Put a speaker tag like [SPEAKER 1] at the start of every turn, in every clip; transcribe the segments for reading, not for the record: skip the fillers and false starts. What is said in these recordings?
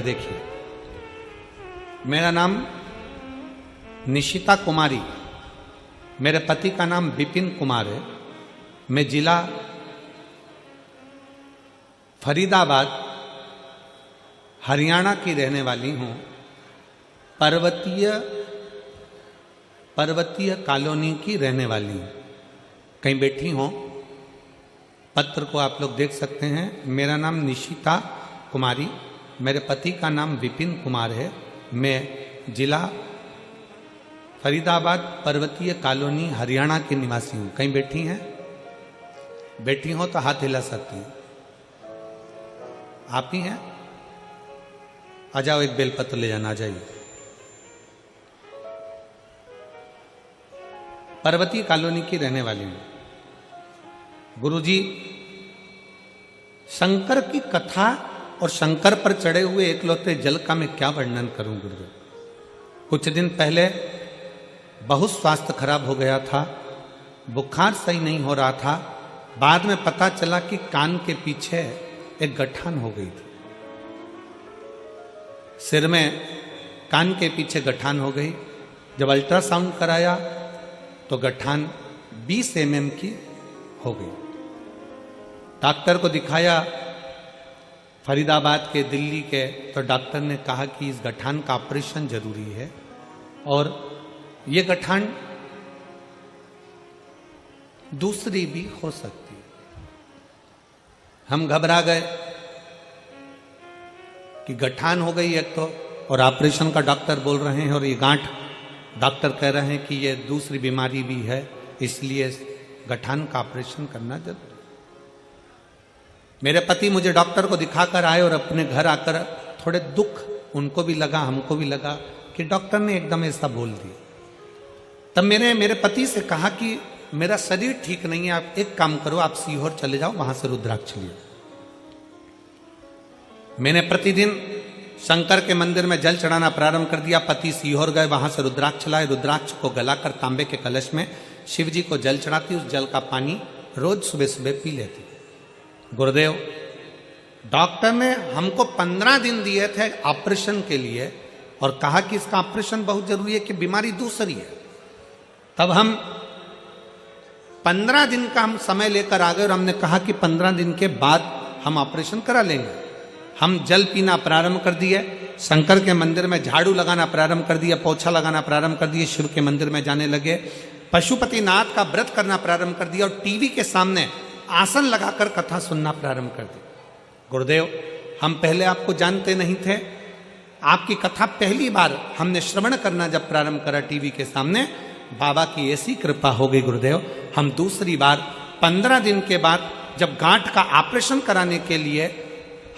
[SPEAKER 1] देखिए, मेरा नाम निशिता कुमारी, मेरे पति का नाम विपिन कुमार है। मैं जिला फरीदाबाद हरियाणा की रहने वाली हूँ। पर्वतीय कॉलोनी की रहने वाली हूँ। कहीं बैठी हूँ, पत्र को आप लोग देख सकते हैं। मेरा नाम निशिता कुमारी, मेरे पति का नाम विपिन कुमार है। मैं जिला फरीदाबाद पर्वतीय कॉलोनी हरियाणा की निवासी हूँ। कहीं बैठी हैं? बैठी हो तो हाथ हिला सकती हैं। आप ही हैं? आ जाओ, एक बेलपत्र ले जाना। आ जाइए। पर्वतीय कॉलोनी की रहने वाली हूँ। गुरुजी, शंकर की कथा और शंकर पर चढ़े हुए एकलौते जल का मैं क्या वर्णन करूं गुरुदेव। कुछ दिन पहले बहुत स्वास्थ्य खराब हो गया था, बुखार सही नहीं हो रहा था। बाद में पता चला कि कान के पीछे एक गठान हो गई थी। सिर में कान के पीछे गठान हो गई। जब अल्ट्रासाउंड कराया तो गठान 20 mm की हो गई। डॉक्टर को दिखाया, फरीदाबाद के, दिल्ली के, तो डॉक्टर ने कहा कि इस गठान का ऑपरेशन जरूरी है और ये गठान दूसरी भी हो सकती है। हम घबरा गए कि गठान हो गई एक तो, और ऑपरेशन का डॉक्टर बोल रहे हैं, और ये गांठ डॉक्टर कह रहे हैं कि ये दूसरी बीमारी भी है, इसलिए गठान का ऑपरेशन करना जरूरी। मेरे पति मुझे डॉक्टर को दिखाकर आए और अपने घर आकर थोड़े दुख उनको भी लगा, हमको भी लगा कि डॉक्टर ने एकदम ऐसा बोल दिया। तब मेरे पति से कहा कि मेरा शरीर ठीक नहीं है, आप एक काम करो, आप सीहोर चले जाओ, वहां से रुद्राक्ष लियो। मैंने प्रतिदिन शंकर के मंदिर में जल चढ़ाना प्रारंभ कर दिया। पति सीहोर गए, वहां से रुद्राक्ष लाए। रुद्राक्ष को गलाकर तांबे के कलश में शिव जी को जल चढ़ाती, उस जल का पानी रोज सुबह सुबह पी लेती। गुरुदेव, डॉक्टर ने हमको 15 दिन दिए थे ऑपरेशन के लिए और कहा कि इसका ऑपरेशन बहुत जरूरी है कि बीमारी दूसरी है। तब हम 15 दिन का हम समय लेकर आ गए और हमने कहा कि 15 दिन के बाद हम ऑपरेशन करा लेंगे। हम जल पीना प्रारंभ कर दिए, शंकर के मंदिर में झाड़ू लगाना प्रारंभ कर दिया, पोछा लगाना प्रारंभ कर दिए, शिव के मंदिर में जाने लगे, पशुपतिनाथ का व्रत करना प्रारंभ कर दिया और टीवी के सामने आसन लगाकर कथा सुनना प्रारंभ कर दी। गुरुदेव, हम पहले आपको जानते नहीं थे, आपकी कथा पहली बार हमने श्रवण करना जब प्रारंभ करा टीवी के सामने, बाबा की ऐसी कृपा हो गई गुरुदेव। हम दूसरी बार 15 दिन के बाद जब गांठ का ऑपरेशन कराने के लिए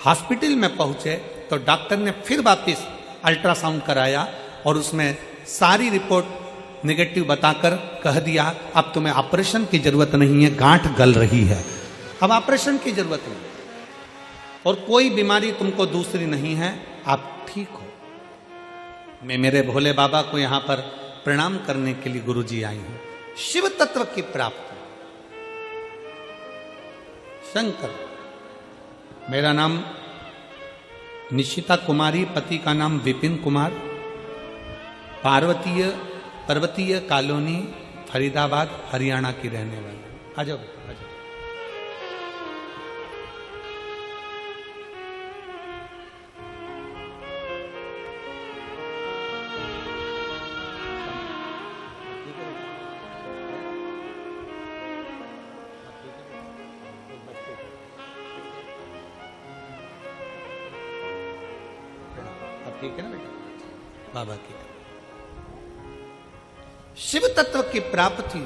[SPEAKER 1] हॉस्पिटल में पहुंचे तो डॉक्टर ने फिर वापिस अल्ट्रासाउंड कराया और उसमें सारी रिपोर्ट नेगेटिव बताकर कह दिया, अब तुम्हें ऑपरेशन की जरूरत नहीं है, गांठ गल रही है, अब ऑपरेशन की जरूरत नहीं और कोई बीमारी तुमको दूसरी नहीं है, आप ठीक हो। मैं मेरे भोले बाबा को यहां पर प्रणाम करने के लिए गुरुजी आई हूं। शिव तत्व की प्राप्ति। शंकर, मेरा नाम निशिता कुमारी, पति का नाम विपिन कुमार, पर्वतीय कॉलोनी फरीदाबाद हरियाणा की रहने वाली। आ जाओ बेटा, आ जाओ। ठीक है ना बेटा? बाबा की शिव तत्व की प्राप्ति